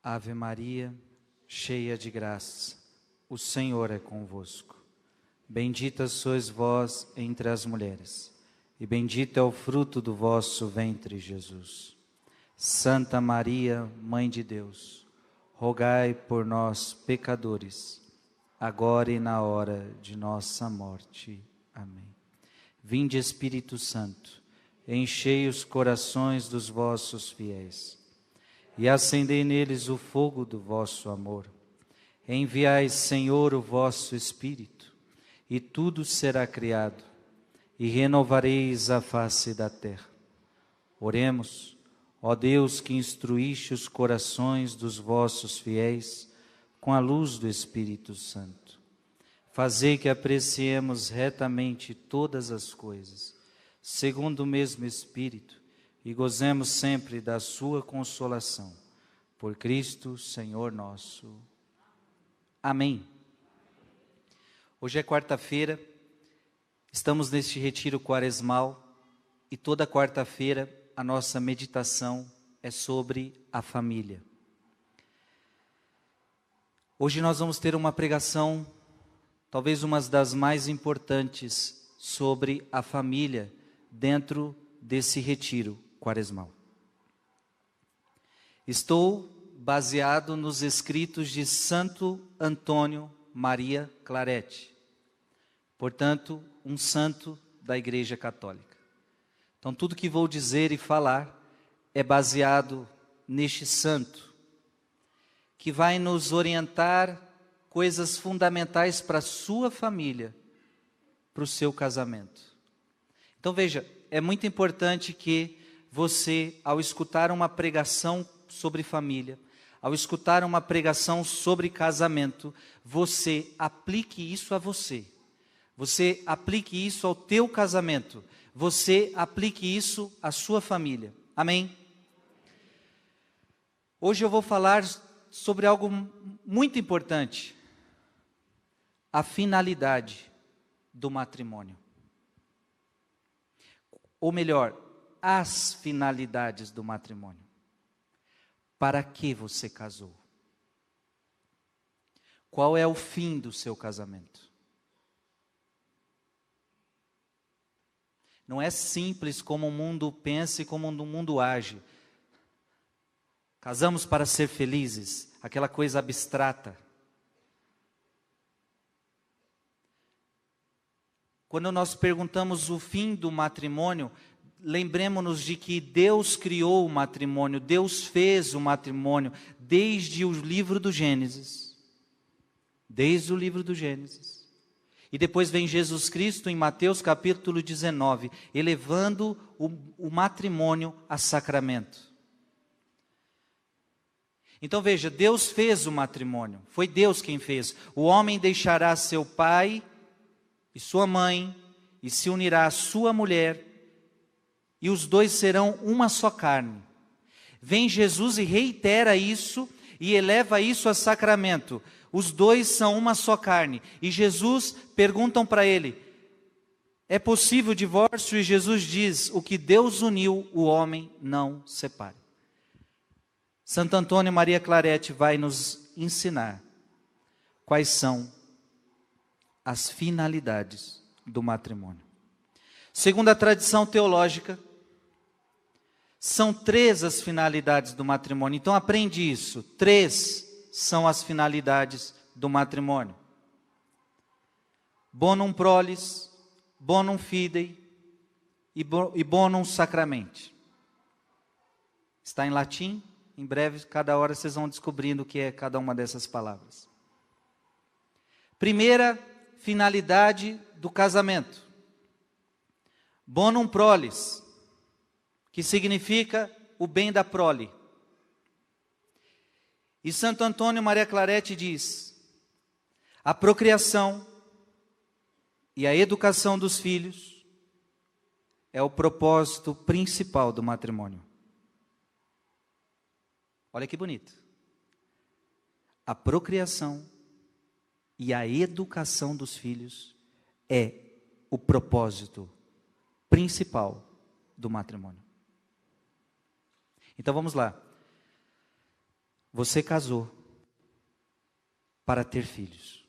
Ave Maria, cheia de graça, o Senhor é convosco. Bendita sois vós entre as mulheres, e bendito é o fruto do vosso ventre, Jesus. Santa Maria, Mãe de Deus, rogai por nós, pecadores, agora e na hora de nossa morte. Amém. Vinde, Espírito Santo, enchei os corações dos vossos fiéis, e acendei neles o fogo do vosso amor. Enviai, Senhor, o vosso Espírito, e tudo será criado, e renovareis a face da terra. Oremos, ó Deus, que instruíste os corações dos vossos fiéis com a luz do Espírito Santo. Fazei que apreciemos retamente todas as coisas, segundo o mesmo Espírito, e gozemos sempre da sua consolação. Por Cristo, Senhor nosso. Amém. Hoje é quarta-feira, estamos neste retiro quaresmal, e toda quarta-feira a nossa meditação é sobre a família. Hoje nós vamos ter uma pregação, talvez uma das mais importantes, sobre a família dentro desse retiro quaresmal. Estou baseado nos escritos de Santo Antônio Maria Claret, portanto, um santo da Igreja Católica. Então, tudo que vou dizer e falar é baseado neste santo, que vai nos orientar coisas fundamentais para a sua família, para o seu casamento. Então, veja, é muito importante que você, ao escutar uma pregação sobre família, ao escutar uma pregação sobre casamento, você aplique isso a você. Você aplique isso ao teu casamento. Você aplique isso à sua família. Amém? Hoje eu vou falar sobre algo muito importante. A finalidade do matrimônio. Ou melhor, as finalidades do matrimônio. Para que você casou? Qual é o fim do seu casamento? Não é simples como o mundo pensa e como o mundo age. Casamos para ser felizes, aquela coisa abstrata. Quando nós perguntamos o fim do matrimônio, lembremos-nos de que Deus criou o matrimônio, Deus fez o matrimônio desde o livro do Gênesis. Desde o livro do Gênesis. E depois vem Jesus Cristo em Mateus capítulo 19, elevando o matrimônio a sacramento. Então veja, Deus fez o matrimônio, foi Deus quem fez. O homem deixará seu pai e sua mãe, e se unirá à sua mulher, e os dois serão uma só carne. Vem Jesus e reitera isso, e eleva isso a sacramento. Os dois são uma só carne. E Jesus, perguntam para ele, é possível o divórcio? E Jesus diz, o que Deus uniu, o homem não separe. Santo Antônio Maria Claret vai nos ensinar quais são as finalidades do matrimônio. Segundo a tradição teológica, são 3 as finalidades do matrimônio. Então aprende isso. 3 são as finalidades do matrimônio. Bonum prolis, bonum fidei e bonum sacramenti. Está em latim. Em breve, cada hora vocês vão descobrindo o que é cada uma dessas palavras. Primeira finalidade do casamento. Bonum prolis, que significa o bem da prole. E Santo Antônio Maria Claret diz, a procriação e a educação dos filhos é o propósito principal do matrimônio. Olha que bonito. A procriação e a educação dos filhos é o propósito principal do matrimônio. Então vamos lá. Você casou para ter filhos.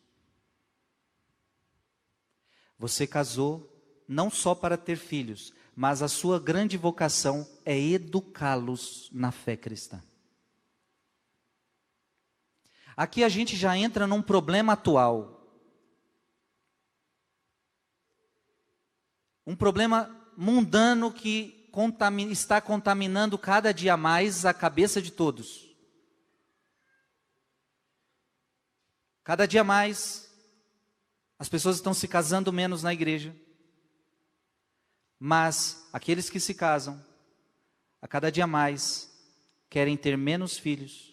Você casou não só para ter filhos, mas a sua grande vocação é educá-los na fé cristã. Aqui a gente já entra num problema atual. Um problema mundano que está contaminando cada dia mais a cabeça de todos. Cada dia mais, as pessoas estão se casando menos na igreja. Mas aqueles que se casam, a cada dia mais, querem ter menos filhos.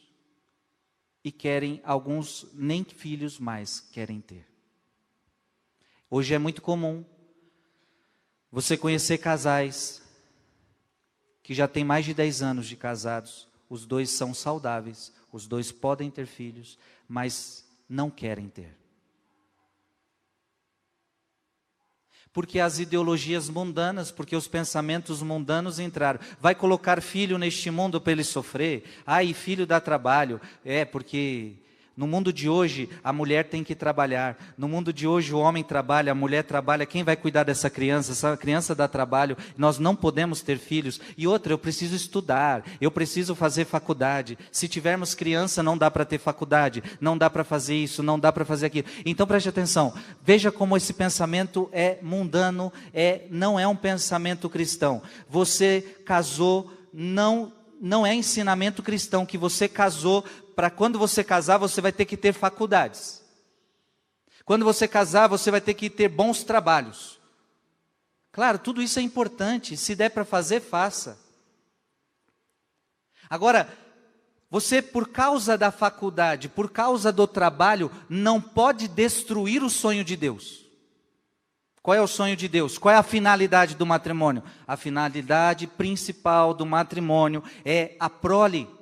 E querem, alguns nem filhos mais querem ter. Hoje é muito comum você conhecer casais que já têm mais de 10 anos de casados. Os dois são saudáveis, os dois podem ter filhos, mas não querem ter. Porque as ideologias mundanas, porque os pensamentos mundanos entraram. Vai colocar filho neste mundo para ele sofrer? Ai, filho dá trabalho. Porque no mundo de hoje a mulher tem que trabalhar. No mundo de hoje o homem trabalha, a mulher trabalha. Quem vai cuidar dessa criança? Essa criança dá trabalho. Nós não podemos ter filhos. E outra, eu preciso estudar. Eu preciso fazer faculdade. Se tivermos criança não dá para ter faculdade. Não dá para fazer isso, não dá para fazer aquilo. Então preste atenção. Veja como esse pensamento é mundano. Não é um pensamento cristão. Você casou, não é ensinamento cristão que você casou para quando você casar você vai ter que ter faculdades. Quando você casar você vai ter que ter bons trabalhos. Claro, tudo isso é importante, se der para fazer, faça. Agora, você por causa da faculdade, por causa do trabalho, não pode destruir o sonho de Deus. Qual é o sonho de Deus? Qual é a finalidade do matrimônio? A finalidade principal do matrimônio é a prole.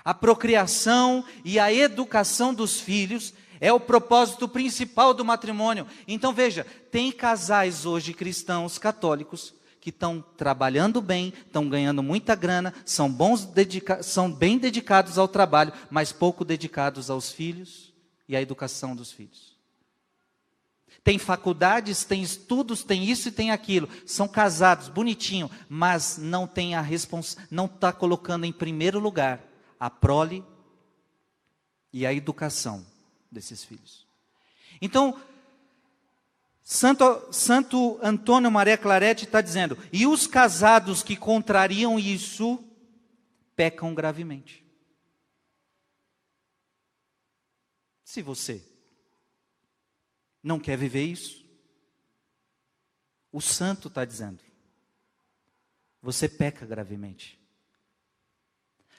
A procriação e a educação dos filhos é o propósito principal do matrimônio. Então veja, tem casais hoje cristãos católicos que estão trabalhando bem, estão ganhando muita grana, são bem dedicados ao trabalho, mas pouco dedicados aos filhos e à educação dos filhos. Tem faculdades, tem estudos, tem isso e tem aquilo. São casados, bonitinho, mas não tem não está colocando em primeiro lugar a prole e a educação desses filhos. Então, Santo Antônio Maria Claret está dizendo, e os casados que contrariam isso, pecam gravemente. Se você não quer viver isso, o santo está dizendo, você peca gravemente.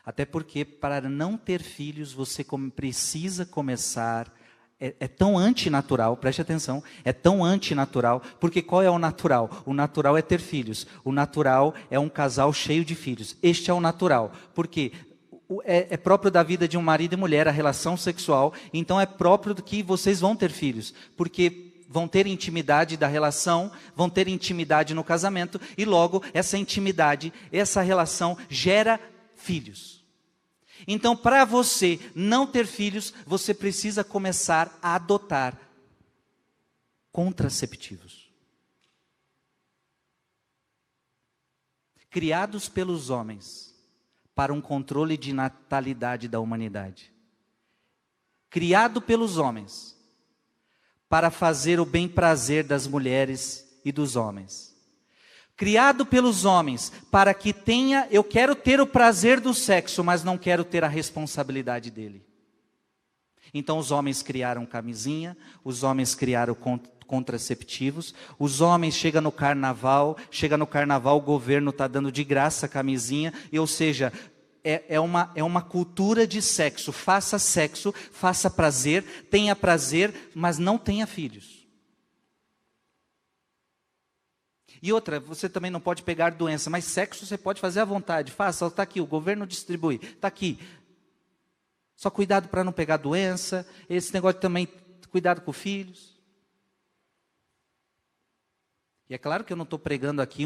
Até porque para não ter filhos você precisa começar, é tão antinatural, preste atenção, é tão antinatural, porque qual é o natural? O natural é ter filhos, o natural é um casal cheio de filhos, este é o natural, porque é próprio da vida de um marido e mulher, a relação sexual, então é próprio do que vocês vão ter filhos, porque vão ter intimidade da relação, vão ter intimidade no casamento, e logo essa intimidade, essa relação gera filhos. Então, para você não ter filhos, você precisa começar a adotar contraceptivos. Criados pelos homens para um controle de natalidade da humanidade. Criado pelos homens para fazer o bem-prazer das mulheres e dos homens. Criado pelos homens, para que eu quero ter o prazer do sexo, mas não quero ter a responsabilidade dele. Então os homens criaram camisinha, os homens criaram contraceptivos, os homens chegam no carnaval, o governo está dando de graça a camisinha, ou seja, é uma cultura de sexo, faça prazer, tenha prazer, mas não tenha filhos. E outra, você também não pode pegar doença, mas sexo você pode fazer à vontade. Faça, está aqui, o governo distribui, está aqui. Só cuidado para não pegar doença, esse negócio também, cuidado com filhos. E é claro que eu não estou pregando aqui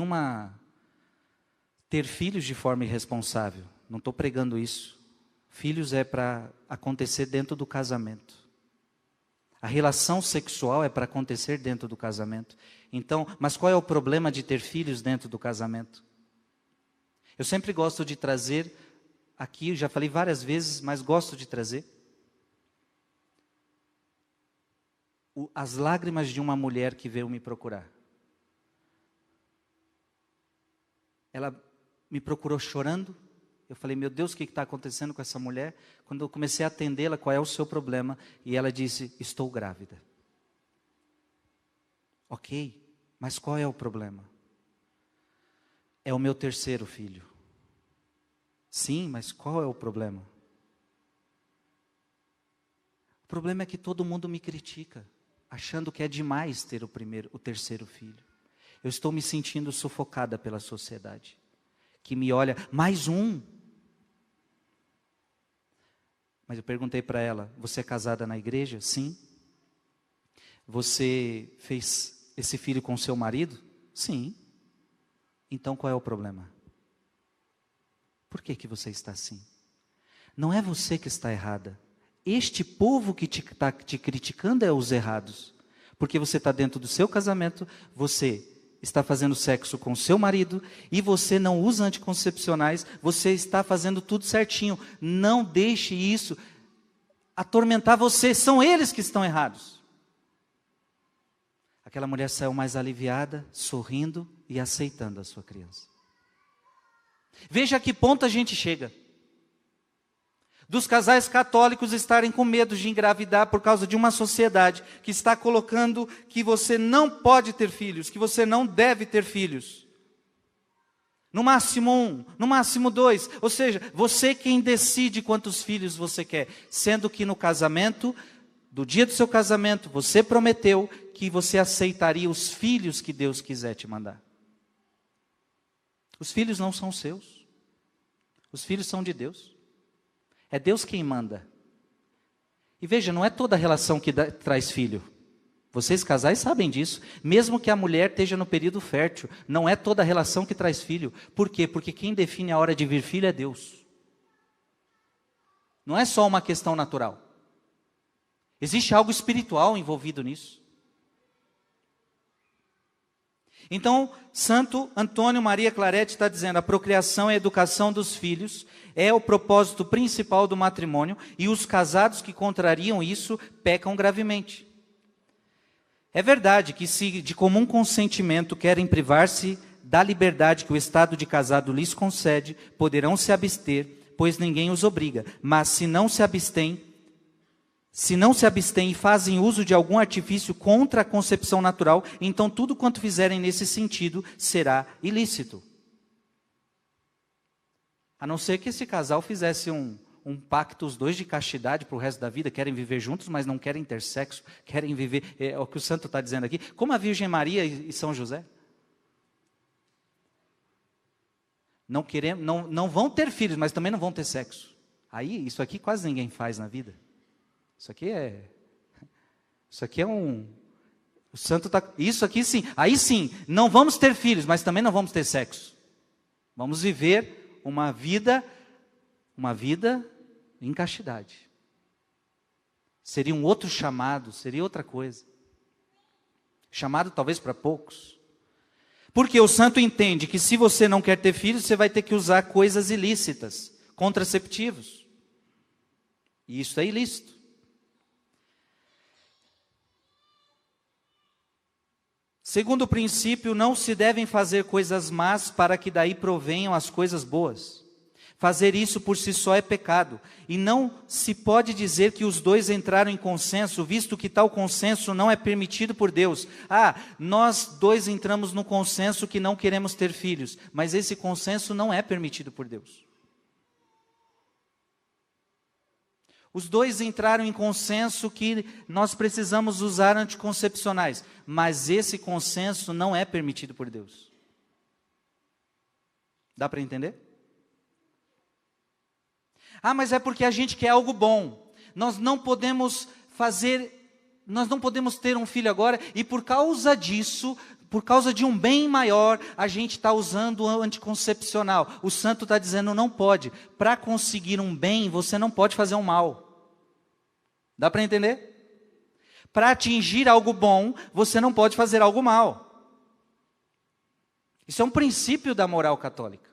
ter filhos de forma irresponsável. Não estou pregando isso. Filhos é para acontecer dentro do casamento. A relação sexual é para acontecer dentro do casamento. Então, mas qual é o problema de ter filhos dentro do casamento? Eu sempre gosto de trazer, aqui eu já falei várias vezes, mas gosto de trazer, as lágrimas de uma mulher que veio me procurar. Ela me procurou chorando. Eu falei, meu Deus, o que está acontecendo com essa mulher? Quando eu comecei a atendê-la, qual é o seu problema? E ela disse, estou grávida. Ok, mas qual é o problema? É o meu terceiro filho. Sim, mas qual é o problema? O problema é que todo mundo me critica, achando que é demais ter o terceiro filho. Eu estou me sentindo sufocada pela sociedade, que me olha, mais um. Mas eu perguntei para ela, você é casada na igreja? Sim. Você fez esse filho com seu marido? Sim. Então qual é o problema? Por que você está assim? Não é você que está errada. Este povo que está te criticando é os errados. Porque você está dentro do seu casamento, você está fazendo sexo com seu marido e você não usa anticoncepcionais, você está fazendo tudo certinho. Não deixe isso atormentar você, são eles que estão errados. Aquela mulher saiu mais aliviada, sorrindo e aceitando a sua criança. Veja a que ponto a gente chega. Dos casais católicos estarem com medo de engravidar por causa de uma sociedade que está colocando que você não pode ter filhos, que você não deve ter filhos. No máximo 1, no máximo 2. Ou seja, você quem decide quantos filhos você quer. Sendo que no casamento, do dia do seu casamento, você prometeu que você aceitaria os filhos que Deus quiser te mandar. Os filhos não são seus. Os filhos são de Deus. É Deus quem manda. E veja, não é toda relação que traz filho. Vocês casais sabem disso. Mesmo que a mulher esteja no período fértil, não é toda relação que traz filho. Por quê? Porque quem define a hora de vir filho é Deus. Não é só uma questão natural. Existe algo espiritual envolvido nisso. Então, Santo Antônio Maria Claret está dizendo, a procriação e a educação dos filhos é o propósito principal do matrimônio e os casados que contrariam isso pecam gravemente. É verdade que se de comum consentimento querem privar-se da liberdade que o estado de casado lhes concede, poderão se abster, pois ninguém os obriga, mas se não se abstêm e fazem uso de algum artifício contra a concepção natural, então tudo quanto fizerem nesse sentido será ilícito. A não ser que esse casal fizesse um pacto, os dois de castidade para o resto da vida, querem viver juntos, mas não querem ter sexo, querem viver, é o que o santo está dizendo aqui, como a Virgem Maria e São José. Não vão ter filhos, mas também não vão ter sexo. Aí, isso aqui quase ninguém faz na vida. Isso aqui é um... O santo está... Isso aqui sim. Aí sim, não vamos ter filhos, mas também não vamos ter sexo. Vamos viver uma vida em castidade. Seria um outro chamado, seria outra coisa. Chamado talvez para poucos. Porque o santo entende que se você não quer ter filhos, você vai ter que usar coisas ilícitas, contraceptivos. E isso é ilícito. Segundo o princípio, não se devem fazer coisas más para que daí provenham as coisas boas. Fazer isso por si só é pecado. E não se pode dizer que os dois entraram em consenso, visto que tal consenso não é permitido por Deus. Nós dois entramos no consenso que não queremos ter filhos, mas esse consenso não é permitido por Deus. Os dois entraram em consenso que nós precisamos usar anticoncepcionais, mas esse consenso não é permitido por Deus. Dá para entender? Mas é porque a gente quer algo bom. Nós não podemos ter um filho agora, e por causa disso, por causa de um bem maior, a gente está usando o anticoncepcional. O santo está dizendo, não pode. Para conseguir um bem, você não pode fazer um mal. Dá para entender? Para atingir algo bom, você não pode fazer algo mal. Isso é um princípio da moral católica.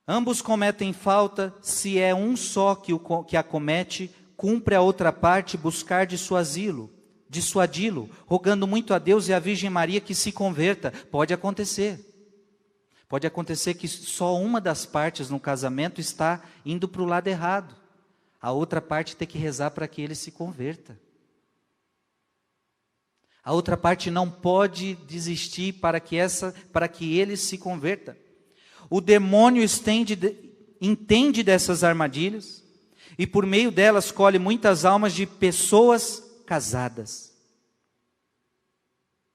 Ambos cometem falta, se é um só que a comete, cumpre a outra parte buscar dissuadi-lo, rogando muito a Deus e à Virgem Maria que se converta. Pode acontecer. Pode acontecer que só uma das partes no casamento está indo para o lado errado. A outra parte tem que rezar para que ele se converta. A outra parte não pode desistir para que ele se converta. O demônio entende dessas armadilhas e por meio delas colhe muitas almas de pessoas casadas.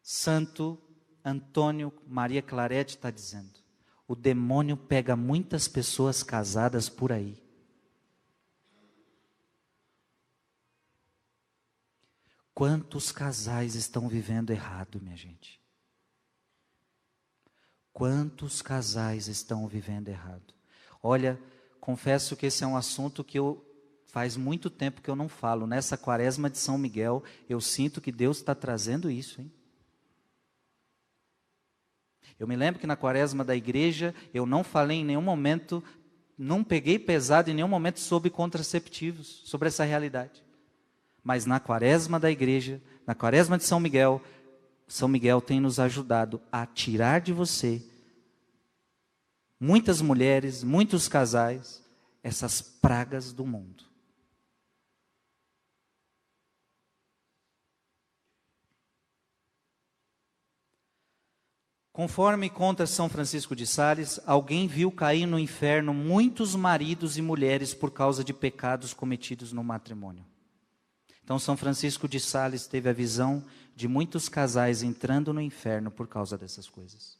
Santo Antônio Maria Claret está dizendo, o demônio pega muitas pessoas casadas por aí. Quantos casais estão vivendo errado, minha gente? Quantos casais estão vivendo errado? Olha, confesso que esse é um assunto que faz muito tempo que eu não falo. Nessa quaresma de São Miguel, eu sinto que Deus está trazendo isso, hein? Eu me lembro que na quaresma da igreja, eu não falei em nenhum momento, não peguei pesado em nenhum momento sobre contraceptivos, sobre essa realidade. Mas na quaresma da igreja, na quaresma de São Miguel tem nos ajudado a tirar de você, muitas mulheres, muitos casais, essas pragas do mundo. Conforme conta São Francisco de Sales, alguém viu cair no inferno muitos maridos e mulheres por causa de pecados cometidos no matrimônio. Então São Francisco de Sales teve a visão de muitos casais entrando no inferno por causa dessas coisas.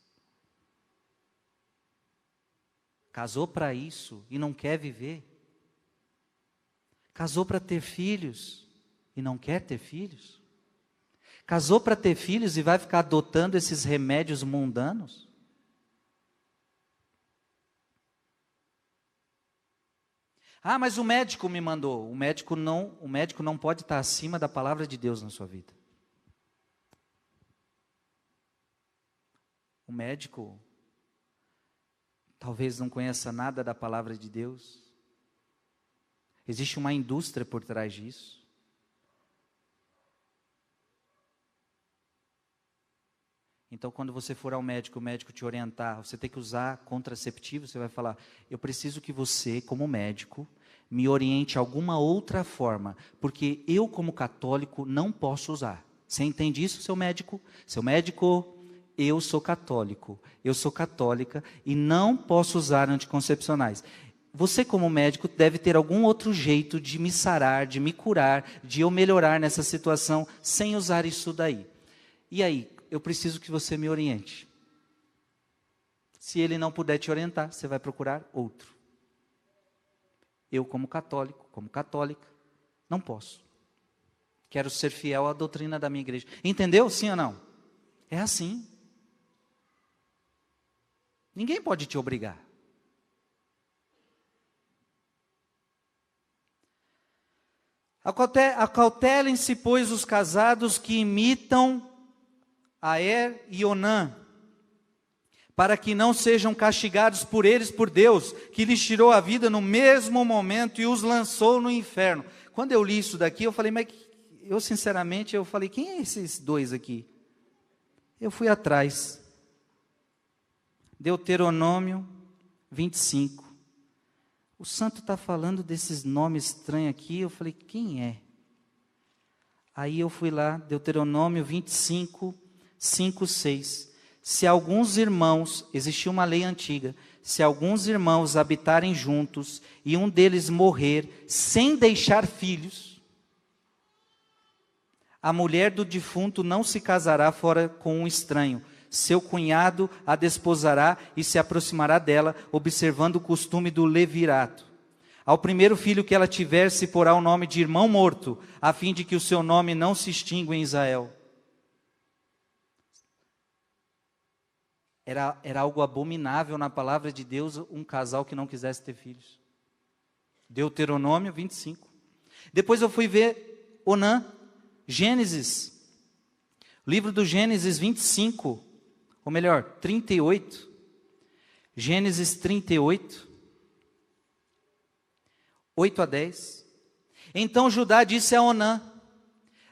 Casou para isso e não quer viver. Casou para ter filhos e não quer ter filhos. Casou para ter filhos e vai ficar adotando esses remédios mundanos. Ah, mas o médico me mandou. O médico não pode estar acima da palavra de Deus na sua vida. O médico talvez não conheça nada da palavra de Deus. Existe uma indústria por trás disso. Então, quando você for ao médico, o médico te orientar, você tem que usar contraceptivo, você vai falar, eu preciso que você, como médico, me oriente alguma outra forma, porque eu, como católico, não posso usar. Você entende isso, seu médico? Seu médico, eu sou católico, eu sou católica e não posso usar anticoncepcionais. Você, como médico, deve ter algum outro jeito de me sarar, de me curar, de eu melhorar nessa situação, sem usar isso daí. E aí? Eu preciso que você me oriente. Se ele não puder te orientar, você vai procurar outro. Eu, como católico, como católica, não posso. Quero ser fiel à doutrina da minha igreja. Entendeu? Sim ou não? É assim. Ninguém pode te obrigar. Acautelem-se, pois, os casados que imitam Aer e Onã, para que não sejam castigados por eles, por Deus, que lhes tirou a vida no mesmo momento e os lançou no inferno. Quando eu li isso daqui, eu falei, sinceramente, quem é esses dois aqui? Eu fui atrás. Deuteronômio 25. O santo está falando desses nomes estranhos aqui, eu falei, quem é? Aí eu fui lá, Deuteronômio 25, 5, 6. Se alguns irmãos, existia uma lei antiga, se alguns irmãos habitarem juntos e um deles morrer sem deixar filhos, a mulher do defunto não se casará fora com um estranho. Seu cunhado a desposará e se aproximará dela, observando o costume do levirato. Ao primeiro filho que ela tiver, se porá o nome de irmão morto, a fim de que o seu nome não se extingua em Israel. Era algo abominável na palavra de Deus um casal que não quisesse ter filhos. Deuteronômio 25. Depois eu fui ver Onã, Gênesis, livro do Gênesis 25, ou melhor, 38. Gênesis 38, 8 a 10. Então Judá disse a Onã: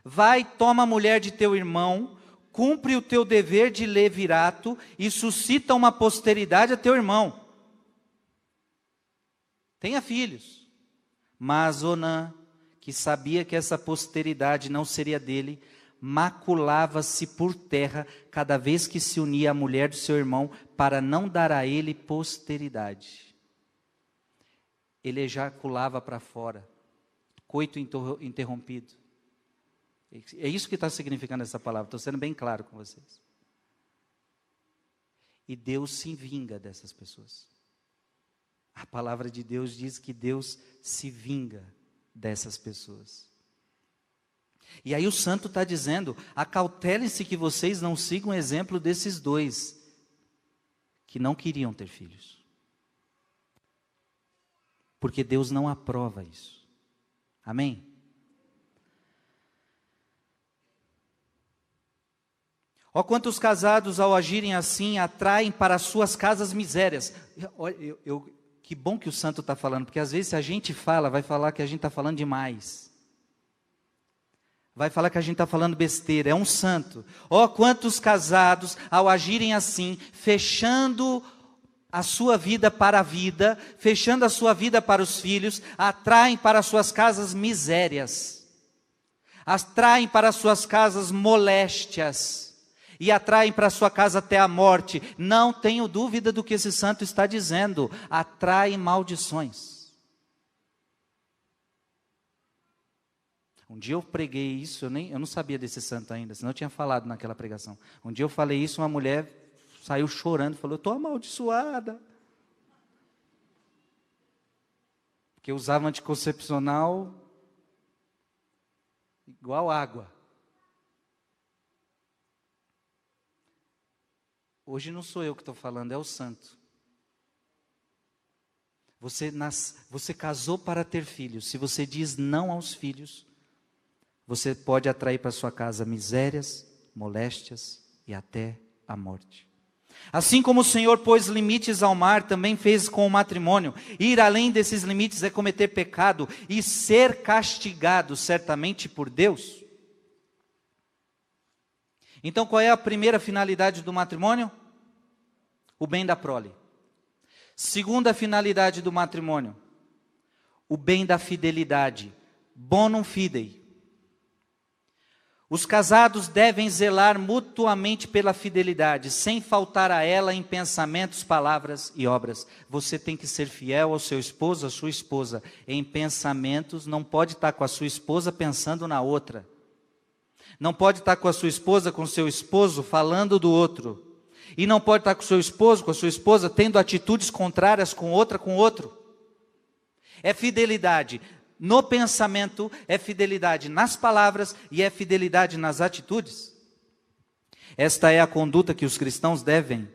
vai, toma a mulher de teu irmão, cumpre o teu dever de levirato e suscita uma posteridade a teu irmão. Tenha filhos. Mas Onã, que sabia que essa posteridade não seria dele, maculava-se por terra cada vez que se unia à mulher do seu irmão, para não dar a ele posteridade. Ele ejaculava para fora, coito interrompido. É isso que está significando essa palavra, estou sendo bem claro com vocês. E Deus se vinga dessas pessoas. A palavra de Deus diz que Deus se vinga dessas pessoas. E aí o santo está dizendo: acautelem-se que vocês não sigam o exemplo desses dois, que não queriam ter filhos. Porque Deus não aprova isso. Amém? Ó, quantos casados, ao agirem assim, atraem para suas casas misérias. Que bom que o santo está falando, porque às vezes se a gente fala, vai falar que a gente está falando demais. Vai falar que a gente está falando besteira, é um santo. Ó, quantos casados, ao agirem assim, fechando a sua vida para a vida, fechando a sua vida para os filhos, atraem para suas casas misérias, atraem para suas casas moléstias, e atraem para sua casa até a morte. Não tenho dúvida do que esse santo está dizendo. Atraem maldições. Um dia eu preguei isso, eu não sabia desse santo ainda, senão eu tinha falado naquela pregação. Um dia eu falei isso, uma mulher saiu chorando, falou: eu estou amaldiçoada. Porque eu usava anticoncepcional igual água. Hoje não sou eu que estou falando, é o santo. Você casou para ter filhos. Se você diz não aos filhos, você pode atrair para sua casa misérias, moléstias e até a morte. Assim como o Senhor pôs limites ao mar, também fez com o matrimônio. Ir além desses limites é cometer pecado e ser castigado certamente por Deus. Então qual é a primeira finalidade do matrimônio? O bem da prole. Segunda finalidade do matrimônio, o bem da fidelidade. Bonum fidei. Os casados devem zelar mutuamente pela fidelidade, sem faltar a ela em pensamentos, palavras e obras. Você tem que ser fiel ao seu esposo, à sua esposa. Em pensamentos, não pode estar com a sua esposa pensando na outra. Não pode estar com a sua esposa, com o seu esposo, falando do outro. E não pode estar com o seu esposo, com a sua esposa, tendo atitudes contrárias com outra, com outro. É fidelidade no pensamento, é fidelidade nas palavras e é fidelidade nas atitudes. Esta é a conduta que os cristãos devem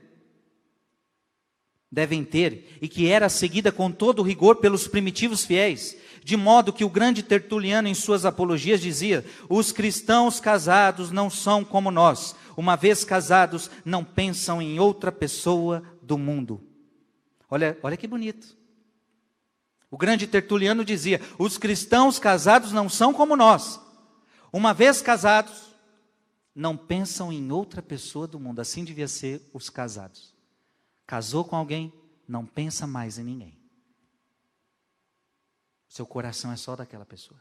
ter e que era seguida com todo rigor pelos primitivos fiéis. De modo que o grande Tertuliano, em suas apologias, dizia: os cristãos casados não são como nós. Uma vez casados, não pensam em outra pessoa do mundo. Olha que bonito. O grande Tertuliano dizia: os cristãos casados não são como nós. Uma vez casados, não pensam em outra pessoa do mundo. Assim devia ser os casados. Casou com alguém, não pensa mais em ninguém. Seu coração é só daquela pessoa.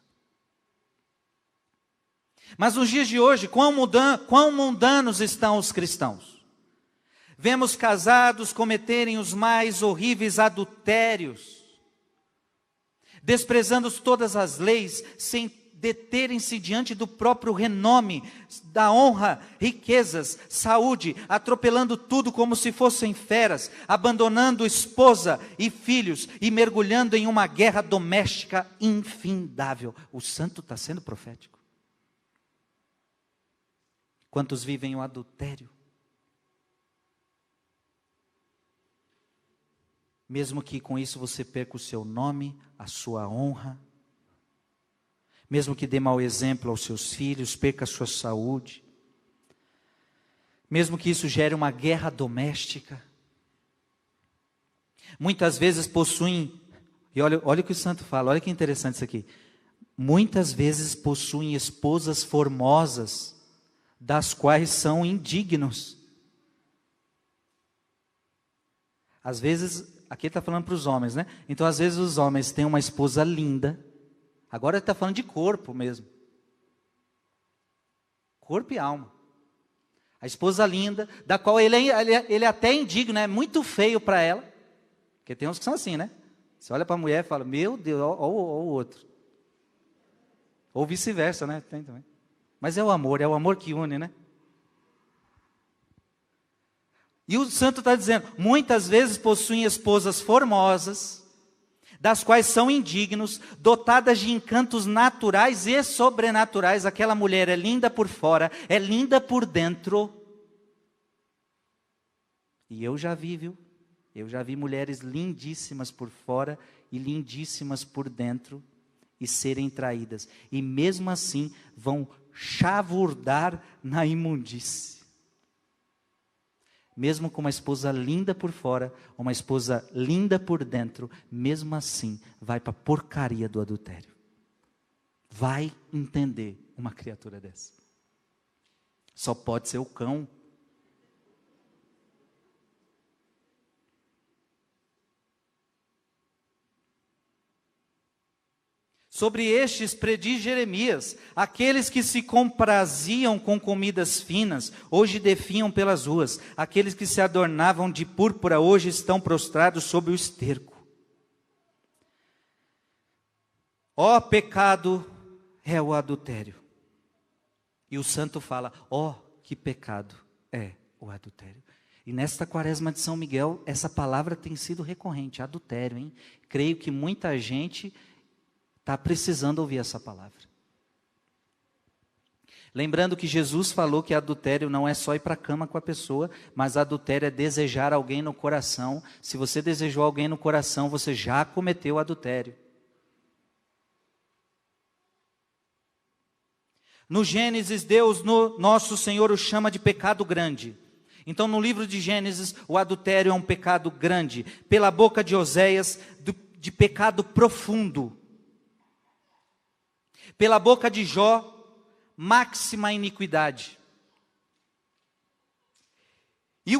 Mas nos dias de hoje, quão mundanos estão os cristãos? Vemos casados cometerem os mais horríveis adultérios, desprezando todas as leis, sem deterem-se diante do próprio renome, da honra, riquezas, saúde, atropelando tudo como se fossem feras, abandonando esposa e filhos e mergulhando em uma guerra doméstica infindável. O santo está sendo profético. Quantos vivem o adultério? mesmo que com isso você perca o seu nome, a sua honra, mesmo que dê mau exemplo aos seus filhos, perca a sua saúde, mesmo que isso gere uma guerra doméstica. Muitas vezes possuem, e olha o que o santo fala, olha que interessante isso aqui. Muitas vezes possuem esposas formosas, das quais são indignos. Às vezes, aqui ele está falando para os homens, né? Então, às vezes os homens têm uma esposa linda. Agora ele está falando de corpo mesmo. Corpo e alma. A esposa linda, da qual ele é até indigno, é muito feio para ela. Porque tem uns que são assim, né? Você olha para a mulher e fala, meu Deus, olha o outro. Ou vice-versa, né? Tem também. Mas é o amor que une, né? E o santo está dizendo, muitas vezes possuem esposas formosas, das quais são indignos, dotadas de encantos naturais e sobrenaturais. Aquela mulher é linda por fora, é linda por dentro. E eu já vi, viu? Eu já vi mulheres lindíssimas por fora e lindíssimas por dentro e serem traídas. E mesmo assim vão chavurdar na imundície. Mesmo com uma esposa linda por fora, uma esposa linda por dentro, mesmo assim vai para a porcaria do adultério. Vai entender uma criatura dessa. Só pode ser o cão. Sobre estes prediz Jeremias, aqueles que se compraziam com comidas finas, hoje definham pelas ruas, aqueles que se adornavam de púrpura, hoje estão prostrados sob o esterco. Ó pecado é o adultério. E o santo fala, ó que pecado é o adultério. E nesta quaresma de São Miguel, essa palavra tem sido recorrente, adultério, hein? Creio que muita gente está precisando ouvir essa palavra. Lembrando que Jesus falou que adultério não é só ir para a cama com a pessoa, mas adultério é desejar alguém no coração. Se você desejou alguém no coração, você já cometeu adultério. No Gênesis, Deus, nosso Senhor, o chama de pecado grande. Então, no livro de Gênesis, o adultério é um pecado grande. Pela boca de Oséias, de pecado profundo. Pela boca de Jó, máxima iniquidade. E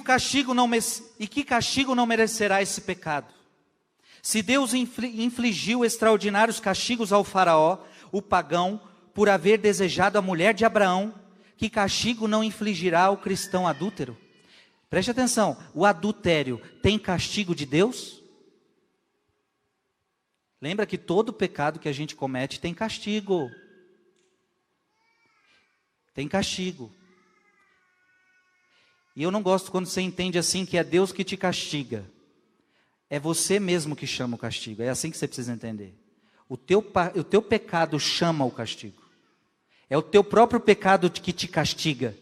que castigo não merecerá esse pecado? Se Deus infligiu extraordinários castigos ao faraó, o pagão, por haver desejado a mulher de Abraão, que castigo não infligirá ao cristão adúltero? Preste atenção, o adultério tem castigo de Deus? Lembra que todo pecado que a gente comete tem castigo. Tem castigo. E eu não gosto quando você entende assim que é Deus que te castiga. É você mesmo que chama o castigo. É assim que você precisa entender. O teu pecado chama o castigo. É o teu próprio pecado que te castiga.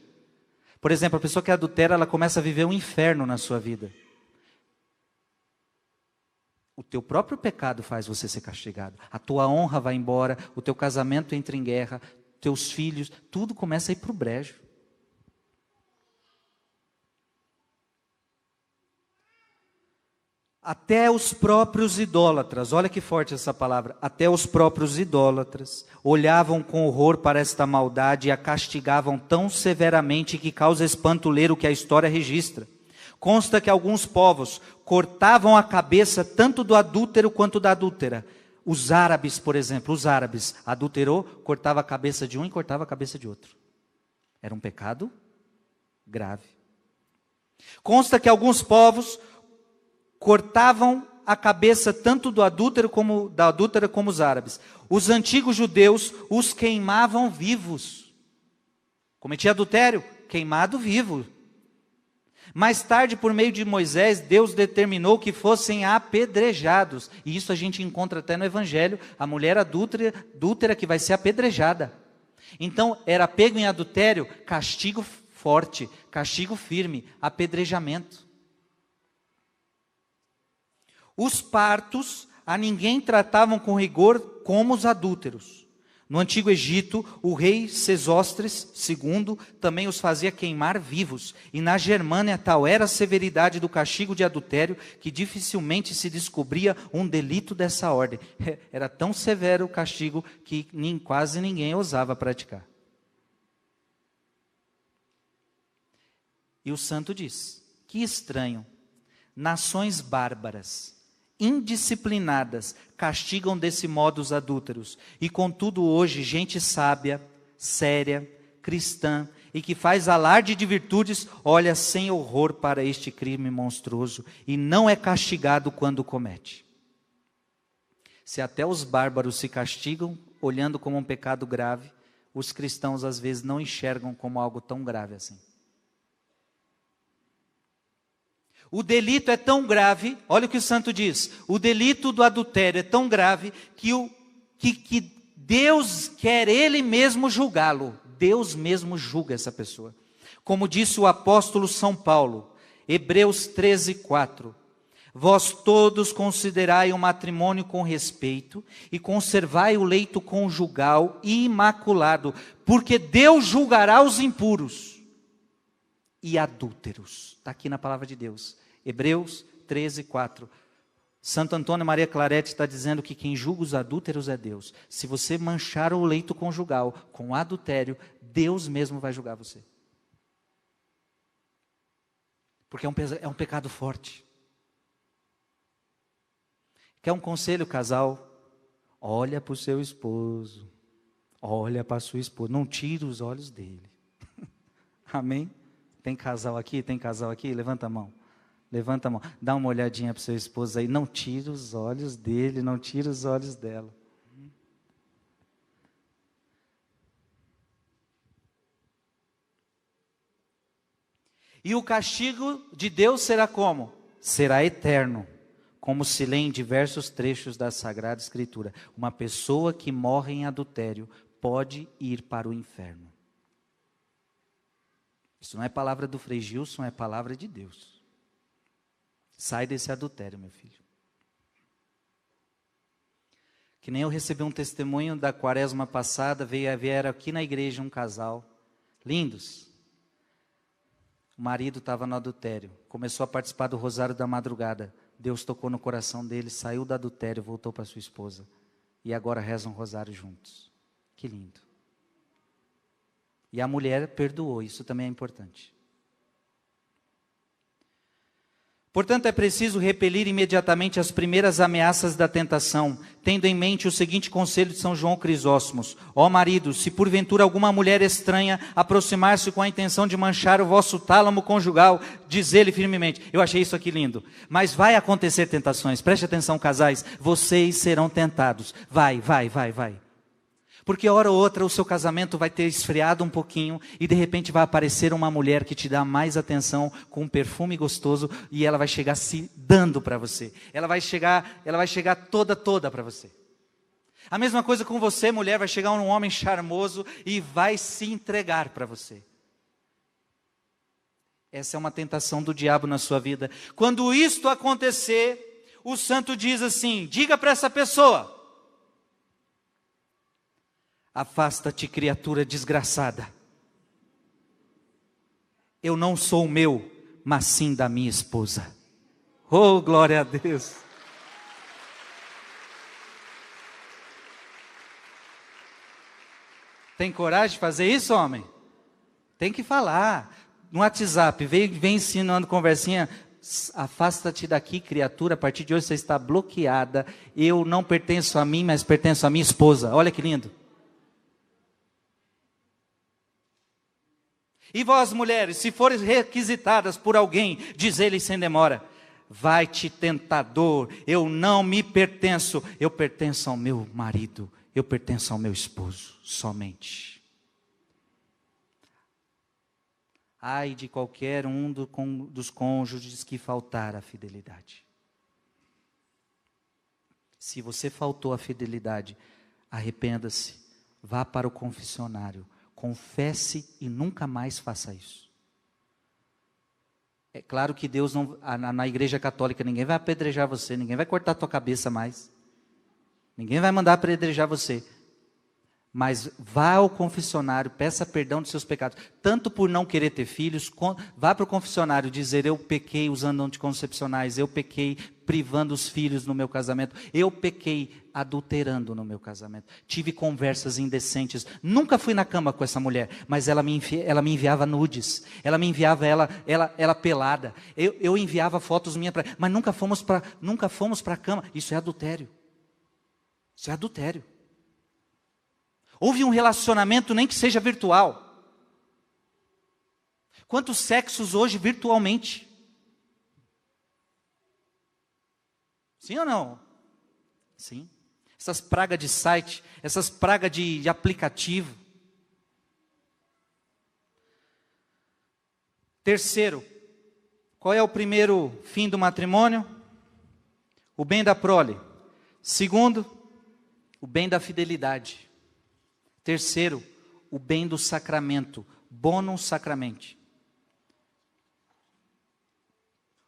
Por exemplo, a pessoa que adultera, ela começa a viver um inferno na sua vida. O teu próprio pecado faz você ser castigado. A tua honra vai embora, o teu casamento entra em guerra, teus filhos, tudo começa a ir para o brejo. Até os próprios idólatras, olha que forte essa palavra, até os próprios idólatras olhavam com horror para esta maldade e a castigavam tão severamente que causa espanto ler o que a história registra. Consta que alguns povos cortavam a cabeça tanto do adúltero quanto da adúltera. Os árabes, por exemplo, adulterou, cortava a cabeça de um e cortava a cabeça de outro. Era um pecado grave. Consta que alguns povos cortavam a cabeça tanto do adúltero como da adúltera como os árabes. Os antigos judeus os queimavam vivos. Cometia adultério, queimado vivo. Mais tarde, por meio de Moisés, Deus determinou que fossem apedrejados. E isso a gente encontra até no Evangelho, a mulher adúltera que vai ser apedrejada. Então, era pego em adultério, castigo forte, castigo firme, apedrejamento. Os partos a ninguém tratavam com rigor como os adúlteros. No Antigo Egito, o rei Sesostris II também os fazia queimar vivos. E na Germânia tal era a severidade do castigo de adultério que dificilmente se descobria um delito dessa ordem. Era tão severo o castigo que quase ninguém ousava praticar. E o santo diz, que estranho, nações bárbaras, indisciplinadas, castigam desse modo os adúlteros. E contudo hoje, gente sábia, séria, cristã, e que faz alarde de virtudes, olha sem horror para este crime monstruoso, e não é castigado quando comete. Se até os bárbaros se castigam, olhando como um pecado grave, os cristãos às vezes não enxergam como algo tão grave assim. O delito é tão grave, olha o que o santo diz, o delito do adultério é tão grave que Deus quer Ele mesmo julgá-lo. Deus mesmo julga essa pessoa. Como disse o apóstolo São Paulo, Hebreus 13:4. Vós todos considerai o matrimônio com respeito e conservai o leito conjugal imaculado, porque Deus julgará os impuros e adúlteros. Está aqui na palavra de Deus. Hebreus 13:4. Santo Antônio Maria Claret está dizendo que quem julga os adúlteros é Deus. Se você manchar o leito conjugal com adultério, Deus mesmo vai julgar você. Porque é um pecado forte. Quer um conselho, casal? Olha para o seu esposo. Olha para a sua esposa. Não tire os olhos dele. Amém? Tem casal aqui? Tem casal aqui? Levanta a mão. Levanta a mão. Dá uma olhadinha para o seu esposo aí. Não tire os olhos dele. Não tire os olhos dela. E o castigo de Deus será como? Será eterno. Como se lê em diversos trechos da Sagrada Escritura. Uma pessoa que morre em adultério pode ir para o inferno. Isso não é palavra do Frei Gilson, é palavra de Deus. Sai desse adultério, meu filho. Que nem eu recebi um testemunho da quaresma passada, vieram aqui na igreja um casal, lindos. O marido estava no adultério, começou a participar do rosário da madrugada. Deus tocou no coração dele, saiu do adultério, voltou para sua esposa. E agora rezam um rosário juntos. Que lindo. E a mulher perdoou, isso também é importante. Portanto, é preciso repelir imediatamente as primeiras ameaças da tentação, tendo em mente o seguinte conselho de São João Crisóstomos: ó marido, se porventura alguma mulher estranha aproximar-se com a intenção de manchar o vosso tálamo conjugal, diz-lhe firmemente. Eu achei isso aqui lindo. Mas vai acontecer tentações, preste atenção, casais, vocês serão tentados. Vai. Porque hora ou outra o seu casamento vai ter esfriado um pouquinho e de repente vai aparecer uma mulher que te dá mais atenção com um perfume gostoso e ela vai chegar se dando para você. Ela vai chegar toda para você. A mesma coisa com você, mulher, vai chegar um homem charmoso e vai se entregar para você. Essa é uma tentação do diabo na sua vida. Quando isto acontecer, o santo diz assim: diga para essa pessoa: afasta-te, criatura desgraçada. Eu não sou o meu, mas sim da minha esposa. Oh, glória a Deus. Tem coragem de fazer isso, homem? Tem que falar. No WhatsApp, vem ensinando conversinha. Afasta-te daqui, criatura, a partir de hoje você está bloqueada. Eu não pertenço a mim, mas pertenço à minha esposa. Olha que lindo. E vós, mulheres, se forem requisitadas por alguém, diz-lhe sem demora: vai-te, tentador, eu não me pertenço, eu pertenço ao meu marido, eu pertenço ao meu esposo, somente. Ai de qualquer um dos cônjuges que faltar a fidelidade. Se você faltou a fidelidade, arrependa-se, vá para o confessionário, confesse e nunca mais faça isso. É claro que Deus não, na igreja católica, ninguém vai apedrejar você, ninguém vai cortar a tua cabeça mais. Ninguém vai mandar apedrejar você. Mas vá ao confessionário, peça perdão dos seus pecados. Tanto por não querer ter filhos, vá para o confessionário dizer: eu pequei usando anticoncepcionais, eu pequei privando os filhos no meu casamento, eu pequei adulterando no meu casamento. Tive conversas indecentes, nunca fui na cama com essa mulher, mas ela me enviava nudes, ela me enviava ela pelada, eu enviava fotos minhas para, mas nunca fomos para a cama. Isso é adultério. Isso é adultério. Houve um relacionamento, nem que seja virtual. Quantos sexos hoje virtualmente? Sim ou não? Sim. Essas pragas de site, essas pragas de aplicativo. Terceiro, qual é o primeiro fim do matrimônio? O bem da prole. Segundo, o bem da fidelidade. Terceiro, o bem do sacramento, bonum sacramenti.